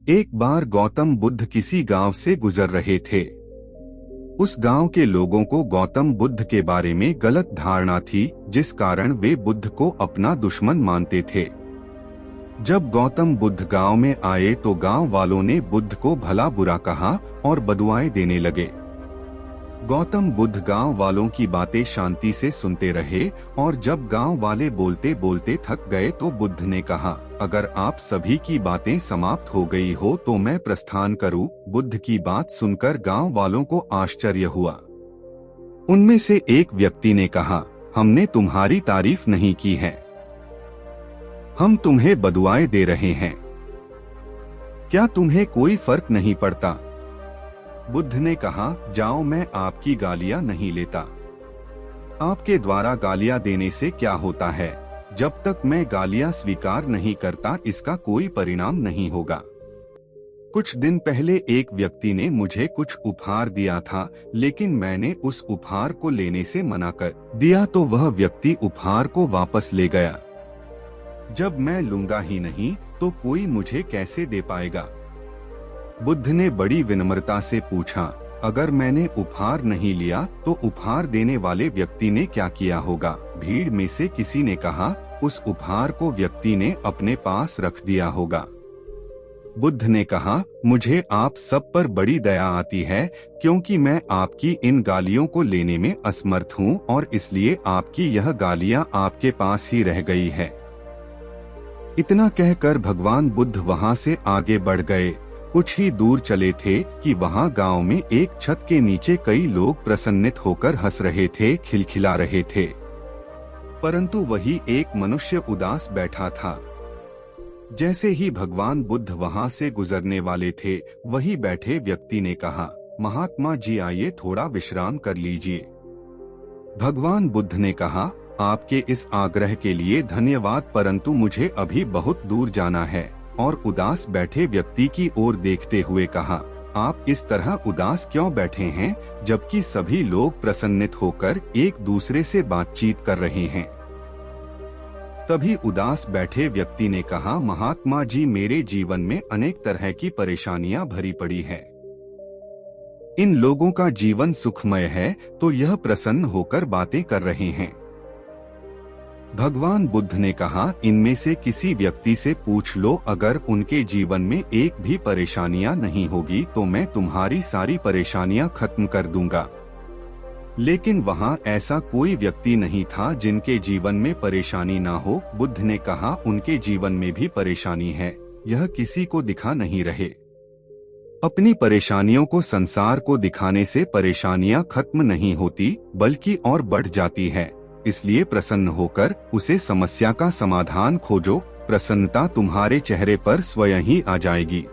एक बार गौतम बुद्ध किसी गांव से गुजर रहे थे। उस गांव के लोगों को गौतम बुद्ध के बारे में गलत धारणा थी, जिस कारण वे बुद्ध को अपना दुश्मन मानते थे। जब गौतम बुद्ध गांव में आए तो गांव वालों ने बुद्ध को भला बुरा कहा और बदुआएं देने लगे। गौतम बुद्ध गांव वालों की बातें शांति से सुनते रहे और जब गांव वाले बोलते बोलते थक गए तो बुद्ध ने कहा, अगर आप सभी की बातें समाप्त हो गई हो तो मैं प्रस्थान करूं। बुद्ध की बात सुनकर गांव वालों को आश्चर्य हुआ। उनमें से एक व्यक्ति ने कहा, हमने तुम्हारी तारीफ नहीं की है, हम तुम्हें बदुआएं दे रहे हैं, क्या तुम्हें कोई फर्क नहीं पड़ता? बुद्ध ने कहा, जाओ, मैं आपकी गालियां नहीं लेता। आपके द्वारा गालियां देने से क्या होता है? जब तक मैं गालियां स्वीकार नहीं करता इसका कोई परिणाम नहीं होगा। कुछ दिन पहले एक व्यक्ति ने मुझे कुछ उपहार दिया था, लेकिन मैंने उस उपहार को लेने से मना कर दिया तो वह व्यक्ति उपहार को वापस ले गया। जब मैं लूंगा ही नहीं तो कोई मुझे कैसे दे पाएगा? बुद्ध ने बड़ी विनम्रता से पूछा, अगर मैंने उपहार नहीं लिया तो उपहार देने वाले व्यक्ति ने क्या किया होगा? भीड़ में से किसी ने कहा, उस उपहार को व्यक्ति ने अपने पास रख दिया होगा। बुद्ध ने कहा, मुझे आप सब पर बड़ी दया आती है, क्योंकि मैं आपकी इन गालियों को लेने में असमर्थ हूँ और इसलिए आपकी यह गालियाँ आपके पास ही रह गई है। इतना कहकर भगवान बुद्ध वहाँ से आगे बढ़ गए। कुछ ही दूर चले थे कि वहाँ गांव में एक छत के नीचे कई लोग प्रसन्नित होकर हंस रहे थे, खिलखिला रहे थे, परंतु वही एक मनुष्य उदास बैठा था। जैसे ही भगवान बुद्ध वहाँ से गुजरने वाले थे, वही बैठे व्यक्ति ने कहा, महात्मा जी आइए, थोड़ा विश्राम कर लीजिए। भगवान बुद्ध ने कहा, आपके इस आग्रह के लिए धन्यवाद, परंतु मुझे अभी बहुत दूर जाना है। और उदास बैठे व्यक्ति की ओर देखते हुए कहा, आप इस तरह उदास क्यों बैठे हैं, जबकि सभी लोग प्रसन्नित होकर एक दूसरे से बातचीत कर रहे हैं? तभी उदास बैठे व्यक्ति ने कहा, महात्मा जी, मेरे जीवन में अनेक तरह की परेशानियां भरी पड़ी है। इन लोगों का जीवन सुखमय है तो यह प्रसन्न होकर बातें कर रहे हैं। भगवान बुद्ध ने कहा, इनमें से किसी व्यक्ति से पूछ लो, अगर उनके जीवन में एक भी परेशानियां नहीं होगी तो मैं तुम्हारी सारी परेशानियां खत्म कर दूंगा। लेकिन वहां ऐसा कोई व्यक्ति नहीं था जिनके जीवन में परेशानी ना हो। बुद्ध ने कहा, उनके जीवन में भी परेशानी है, यह किसी को दिखा नहीं रहे। अपनी परेशानियों को संसार को दिखाने से परेशानियां खत्म नहीं होती, बल्कि और बढ़ जाती है। इसलिए प्रसन्न होकर उसे समस्या का समाधान खोजो, प्रसन्नता तुम्हारे चेहरे पर स्वयं ही आ जाएगी।